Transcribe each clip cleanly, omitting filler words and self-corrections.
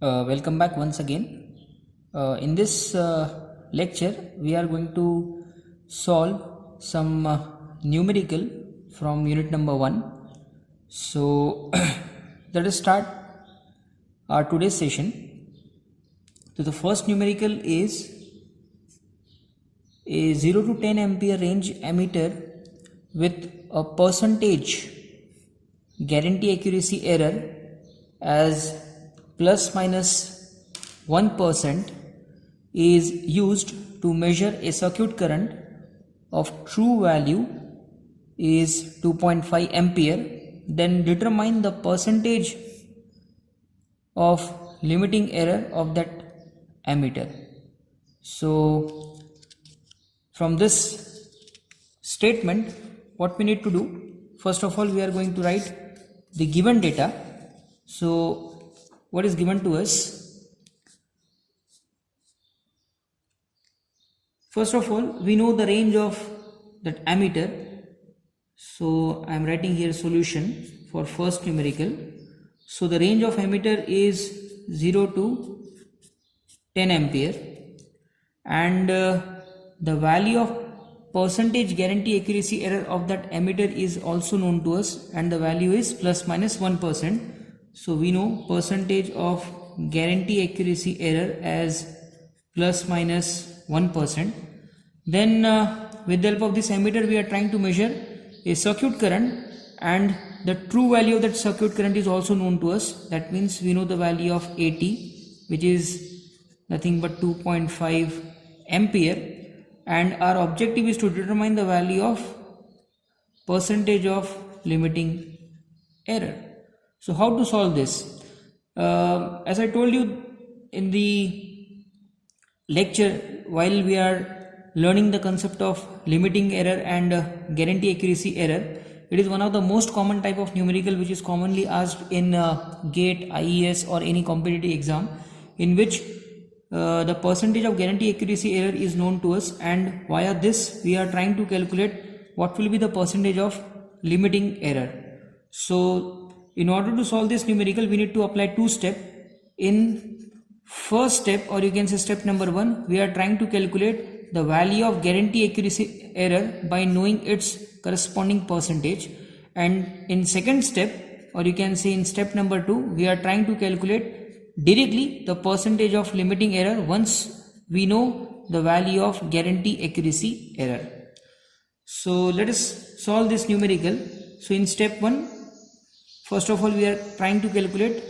Welcome back once again. In this lecture, we are going to solve some numerical from unit number 1. So, let us start our today's session. So, the first numerical is a 0 to 10 ampere range ammeter with a percentage guarantee accuracy error as plus minus 1% is used to measure a circuit current of true value is 2.5 ampere. Then determine the percentage of limiting error of that ammeter. So from this statement, what we need to do, first of all we are going to write the given data. So what is given to us? First of all, we know the range of that ammeter. So I am writing here solution for first numerical. So the range of ammeter is 0 to 10 ampere, and the value of percentage guarantee accuracy error of that ammeter is also known to us, and the value is plus minus 1%. So we know percentage of guarantee accuracy error as plus minus 1%. Then with the help of this ammeter we are trying to measure a circuit current, and the true value of that circuit current is also known to us. That means we know the value of AT, which is nothing but 2.5 ampere, and our objective is to determine the value of percentage of limiting error. So how to solve this? As I told you in the lecture, while we are learning the concept of limiting error and guarantee accuracy error, it is one of the most common type of numerical which is commonly asked in GATE, IES or any competitive exam, in which the percentage of guarantee accuracy error is known to us, and via this we are trying to calculate what will be the percentage of limiting error. So in order to solve this numerical, we need to apply two steps. In first step, or you can say step number 1, we are trying to calculate the value of guarantee accuracy error by knowing its corresponding percentage. And in second step, or you can say in step number 2, we are trying to calculate directly the percentage of limiting error once we know the value of guarantee accuracy error. So let us solve this numerical. So in step 1, first of all we are trying to calculate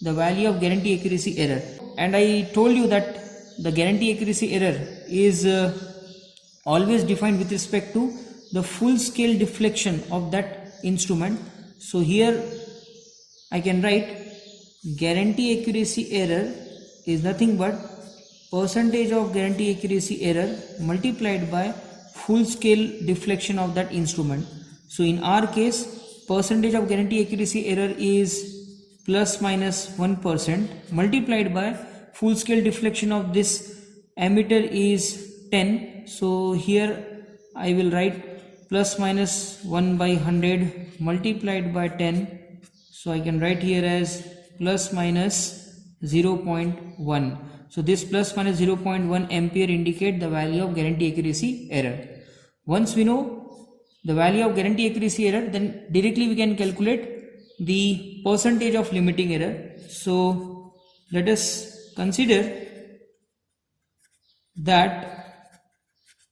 the value of guarantee accuracy error, and I told you that the guarantee accuracy error is always defined with respect to the full scale deflection of that instrument. So here I can write guarantee accuracy error is nothing but percentage of guarantee accuracy error multiplied by full scale deflection of that instrument. So in our case, percentage of guarantee accuracy error is plus minus 1% multiplied by full scale deflection of this ammeter is 10. So here I will write plus minus 1 by 100 multiplied by 10. So I can write here as plus minus 0.1. So this plus minus 0.1 ampere indicate the value of guarantee accuracy error. Once we know the value of guarantee accuracy error, then directly we can calculate the percentage of limiting error. So let us consider that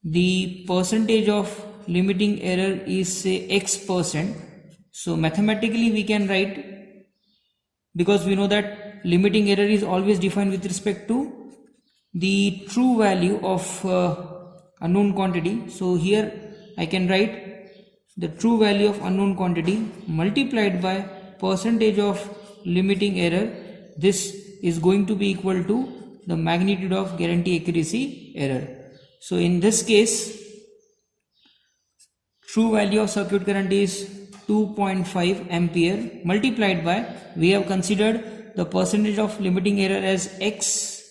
the percentage of limiting error is say X%. So mathematically we can write, because we know that limiting error is always defined with respect to the true value of unknown quantity. So here I can write the true value of unknown quantity multiplied by percentage of limiting error. This is going to be equal to the magnitude of guarantee accuracy error. So in this case, true value of circuit current is 2.5 ampere multiplied by, we have considered the percentage of limiting error as X,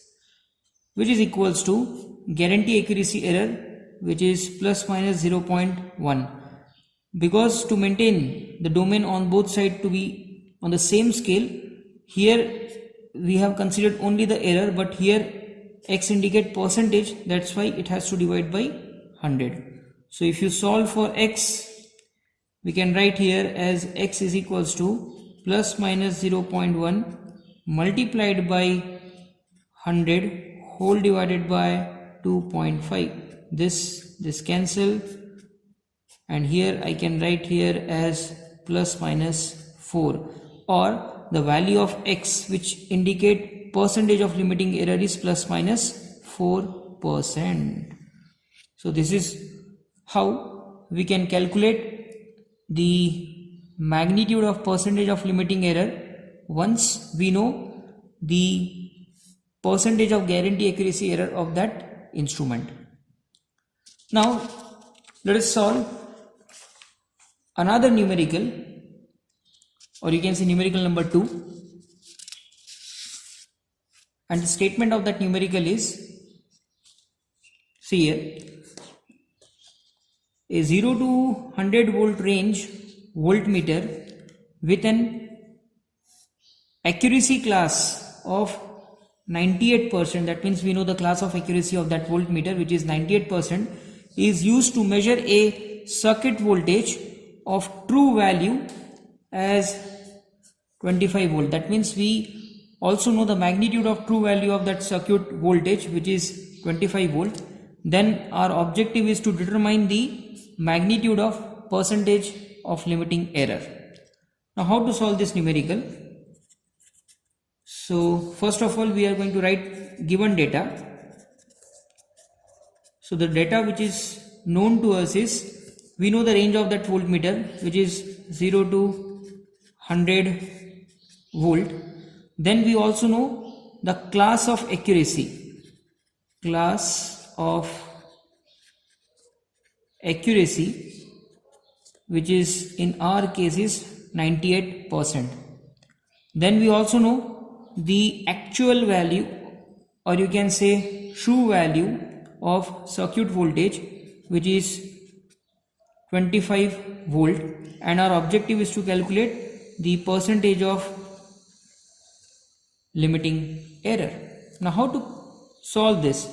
which is equals to guarantee accuracy error, which is plus minus 0.1. Because to maintain the domain on both sides to be on the same scale, here we have considered only the error, but here x indicate percentage, that's why it has to divide by 100. So if you solve for x, we can write here as x is equals to plus minus 0.1 multiplied by 100 whole divided by 2.5. This cancel, and here I can write here as plus minus 4, or the value of x which indicate percentage of limiting error is plus minus 4%. So this is how we can calculate the magnitude of percentage of limiting error once we know the percentage of guarantee accuracy error of that instrument. Now let us solve another numerical, or you can say numerical number 2, and the statement of that numerical is, see here, a 0 to 100 volt range voltmeter with an accuracy class of 98%, that means we know the class of accuracy of that voltmeter, which is 98%, is used to measure a circuit voltage of true value as 25 volt. That means we also know the magnitude of true value of that circuit voltage, which is 25 volt. Then our objective is to determine the magnitude of percentage of limiting error. Now how to solve this numerical? So first of all, we are going to write given data. So the data which is known to us is, we know the range of that voltmeter, which is 0 to 100 volt. Then we also know the class of accuracy. Class of accuracy, which is in our case is 98%. Then we also know the actual value, or you can say true value of circuit voltage, which is 25 volt, and our objective is to calculate the percentage of limiting error. Now how to solve this?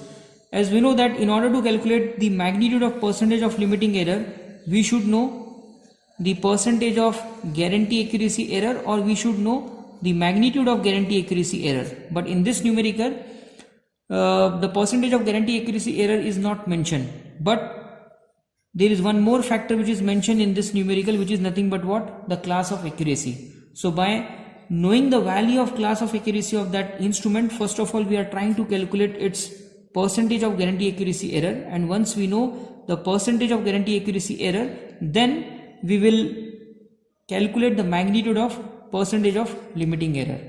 As we know that in order to calculate the magnitude of percentage of limiting error, we should know the percentage of guarantee accuracy error, or we should know the magnitude of guarantee accuracy error. But in this numerical, the percentage of guarantee accuracy error is not mentioned, but there is one more factor which is mentioned in this numerical, which is nothing but what? The class of accuracy. So by knowing the value of class of accuracy of that instrument, first of all we are trying to calculate its percentage of guarantee accuracy error, and once we know the percentage of guarantee accuracy error, then we will calculate the magnitude of percentage of limiting error.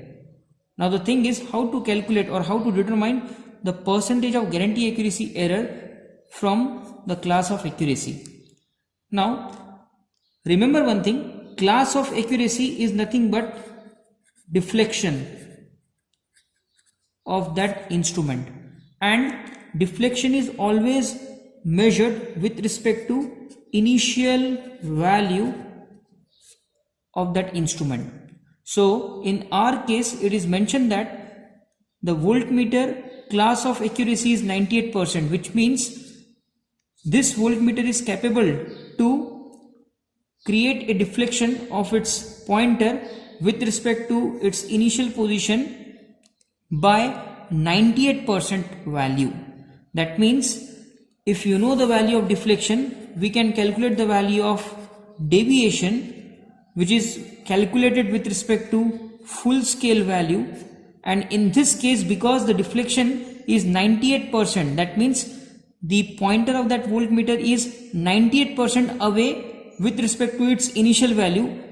Now the thing is how to calculate or how to determine the percentage of guarantee accuracy error from the class of accuracy. Now remember one thing, class of accuracy is nothing but deflection of that instrument, and deflection is always measured with respect to initial value of that instrument. So in our case it is mentioned that the voltmeter class of accuracy is 98%, which means this voltmeter is capable to create a deflection of its pointer with respect to its initial position by 98% value. That means if you know the value of deflection, we can calculate the value of deviation, which is calculated with respect to full scale value. And in this case, because the deflection is 98%, that means the pointer of that voltmeter is 98% away with respect to its initial value,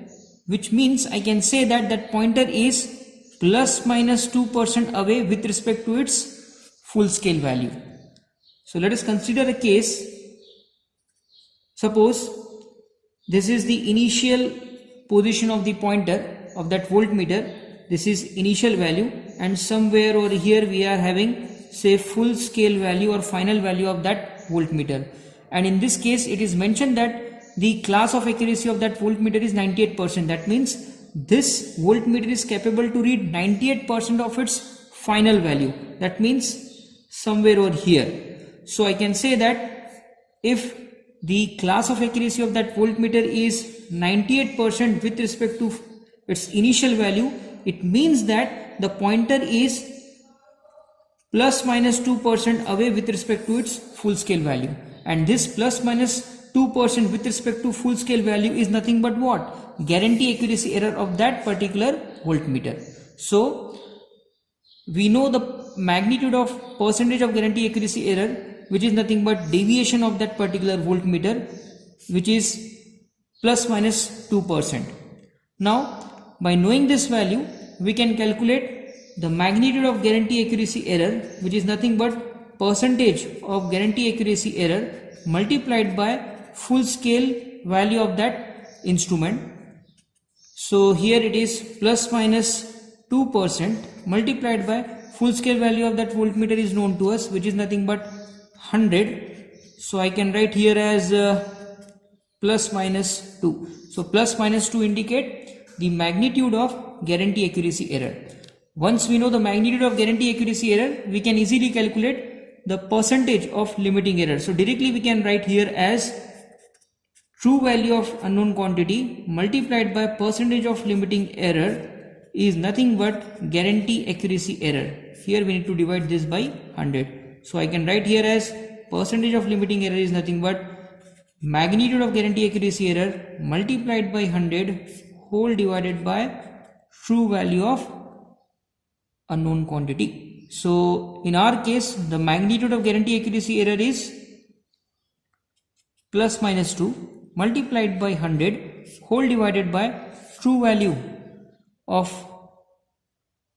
which means I can say that that pointer is plus minus 2% away with respect to its full scale value. So let us consider a case. Suppose this is the initial position of the pointer of that voltmeter, this is initial value, and somewhere over here we are having say full scale value or final value of that voltmeter. And in this case it is mentioned that the class of accuracy of that voltmeter is 98%. That means this voltmeter is capable to read 98% of its final value. That means somewhere over here. So I can say that if the class of accuracy of that voltmeter is 98% with respect to its initial value, it means that the pointer is plus minus 2% away with respect to its full scale value. And this plus minus 2% with respect to full scale value is nothing but what? Guarantee accuracy error of that particular voltmeter. So we know the magnitude of percentage of guarantee accuracy error, which is nothing but deviation of that particular voltmeter, which is plus minus 2%. Now by knowing this value, we can calculate the magnitude of guarantee accuracy error, which is nothing but percentage of guarantee accuracy error multiplied by full scale value of that instrument. So here it is plus minus 2% multiplied by full scale value of that voltmeter is known to us, which is nothing but 100. So I can write here as plus minus 2. So plus minus 2 indicate the magnitude of guarantee accuracy error. Once we know the magnitude of guarantee accuracy error, we can easily calculate the percentage of limiting error. So directly we can write here as true value of unknown quantity multiplied by percentage of limiting error is nothing but guarantee accuracy error. Here we need to divide this by 100. So I can write here as percentage of limiting error is nothing but magnitude of guarantee accuracy error multiplied by 100 whole divided by true value of unknown quantity. So in our case, the magnitude of guarantee accuracy error is plus minus 2 multiplied by 100 whole divided by true value of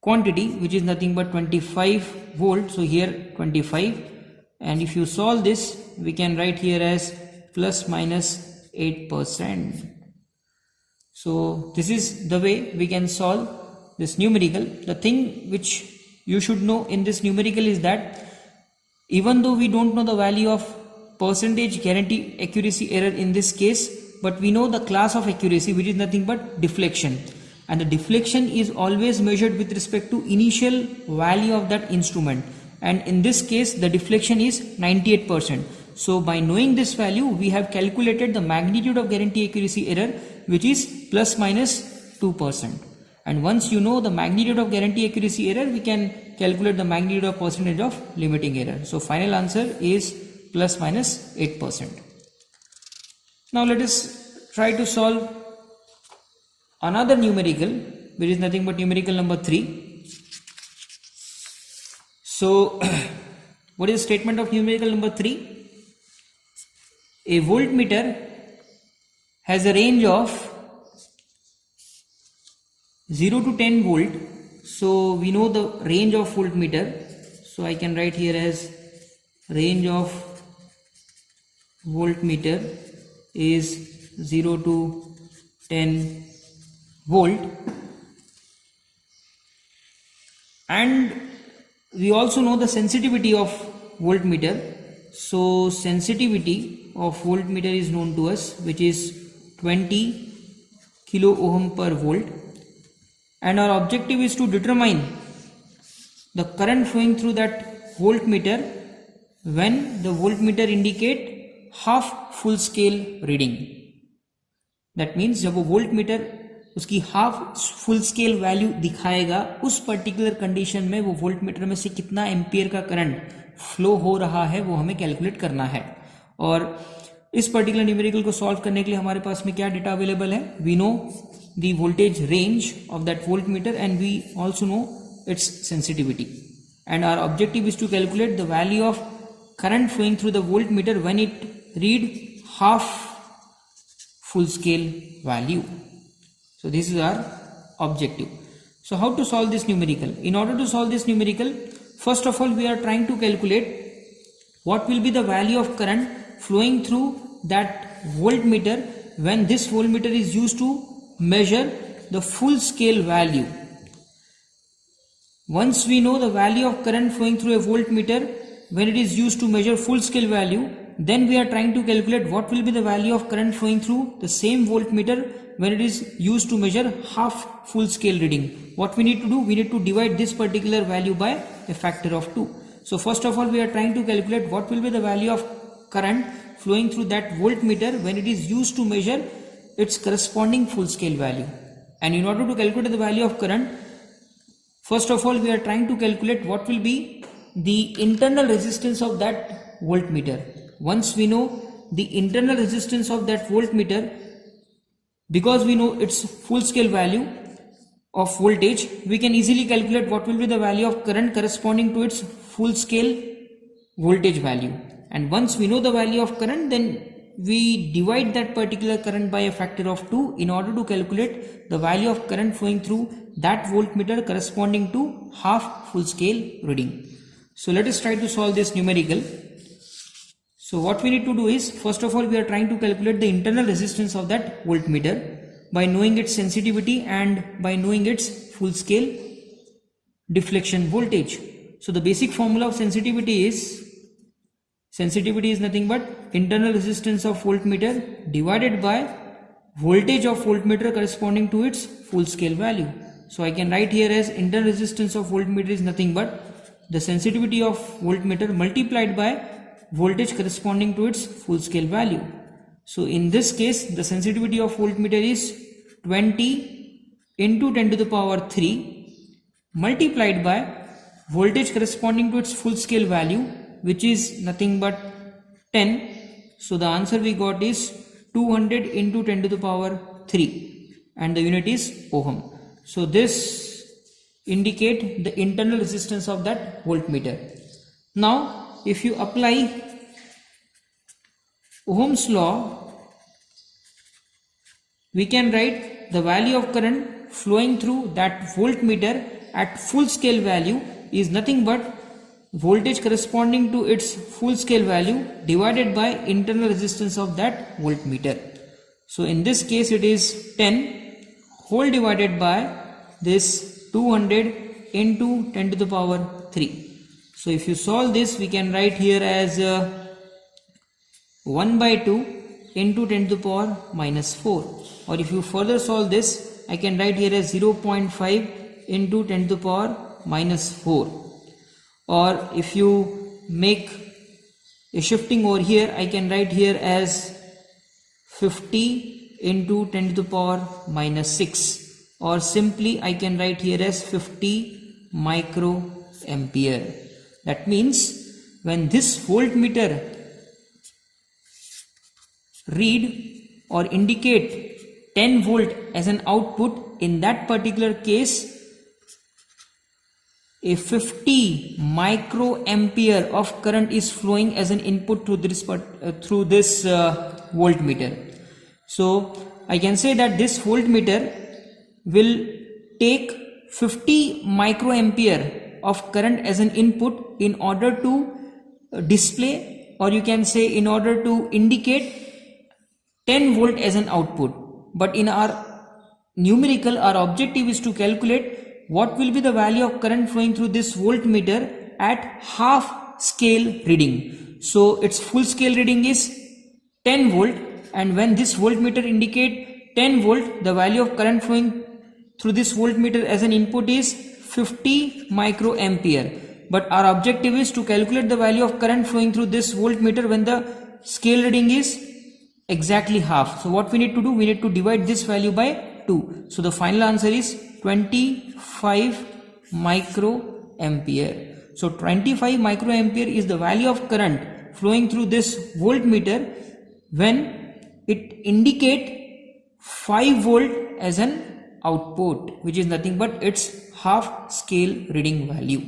quantity, which is nothing but 25 volt. So here 25, and if you solve this, we can write here as plus minus 8%. So this is the way we can solve this numerical. The thing which you should know in this numerical is that even though we don't know the value of percentage guarantee accuracy error in this case, but we know the class of accuracy, which is nothing but deflection, and the deflection is always measured with respect to initial value of that instrument, and in this case the deflection is 98%. So by knowing this value, we have calculated the magnitude of guarantee accuracy error, which is plus minus 2%. And once you know the magnitude of guarantee accuracy error, we can calculate the magnitude of percentage of limiting error. So final answer is plus minus 8%. Now let us try to solve another numerical, which is nothing but numerical number 3. So what is the statement of numerical number 3? A voltmeter has a range of 0 to 10 volt. So we know the range of voltmeter. So I can write here as range of voltmeter is 0 to 10 volt. And we also know the sensitivity of voltmeter. So sensitivity of voltmeter is known to us, which is 20 kilo ohm per volt. And our objective is to determine the current flowing through that voltmeter when the voltmeter indicate half full scale reading. That means जब वो voltmeter उसकी half full scale value दिखाएगा, उस particular condition में वो voltmeter में से कितना एम्पियर का करंट फ्लो हो रहा है वो हमें कैलकुलेट करना है. और इस पर्टिकुलर न्यूमेरिकल को सॉल्व करने के लिए हमारे पास में क्या डेटा अवेलेबल है? We know the voltage range of that voltmeter and we also know its sensitivity, and our objective is to calculate the value of current flowing through the voltmeter when it read half full scale value. So this is our objective. So how to solve this numerical? In order to solve this numerical, first of all we are trying to calculate what will be the value of current flowing through that voltmeter when this voltmeter is used to measure the full scale value. Once we know the value of current flowing through a voltmeter when it is used to measure full scale value, then we are trying to calculate what will be the value of current flowing through the same voltmeter when it is used to measure half full scale reading. What we need to do, we need to divide this particular value by a factor of 2. So first of all, we are trying to calculate what will be the value of current flowing through that voltmeter when it is used to measure its corresponding full scale value. And in order to calculate the value of current, first of all, we are trying to calculate what will be the internal resistance of that voltmeter. Once we know the internal resistance of that voltmeter, because we know its full scale value of voltage, we can easily calculate what will be the value of current corresponding to its full scale voltage value. And once we know the value of current, then we divide that particular current by a factor of 2 in order to calculate the value of current flowing through that voltmeter corresponding to half full scale reading. So let us try to solve this numerical. So what we need to do is, first of all, we are trying to calculate the internal resistance of that voltmeter by knowing its sensitivity and by knowing its full scale deflection voltage. So the basic formula of sensitivity is nothing but internal resistance of voltmeter divided by voltage of voltmeter corresponding to its full scale value. So I can write here as internal resistance of voltmeter is nothing but the sensitivity of voltmeter multiplied by voltage corresponding to its full scale value. So in this case, the sensitivity of voltmeter is 20 into 10 to the power 3 multiplied by voltage corresponding to its full scale value, which is nothing but 10. So the answer we got is 200 into 10 to the power 3 and the unit is ohm. So this indicate the internal resistance of that voltmeter. Now if you apply Ohm's law, we can write the value of current flowing through that voltmeter at full scale value is nothing but voltage corresponding to its full scale value divided by internal resistance of that voltmeter. So in this case it is 10 whole divided by this 200 into 10 to the power 3. So if you solve this, we can write here as 1 by 2 into 10 to the power minus 4. Or if you further solve this, I can write here as 0.5 into 10 to the power minus 4. Or if you make a shifting over here, I can write here as 50 into 10 to the power minus 6. Or simply I can write here as 50 microampere. That means when this voltmeter read or indicate 10 volt as an output, in that particular case a 50 microampere of current is flowing as an input through this voltmeter. So I can say that this voltmeter will take 50 microampere of current as an input in order to display, or you can say in order to indicate 10 volt as an output. But in our numerical, our objective is to calculate what will be the value of current flowing through this voltmeter at half scale reading. So its full scale reading is 10 volt, and when this voltmeter indicate 10 volt, the value of current flowing through this voltmeter as an input is 50 microampere. But our objective is to calculate the value of current flowing through this voltmeter when the scale reading is exactly half. So what we need to do, we need to divide this value by 2. So the final answer is 25 microampere. So 25 microampere is the value of current flowing through this voltmeter when it indicate 5 volt as an output, which is nothing but its half scale reading value.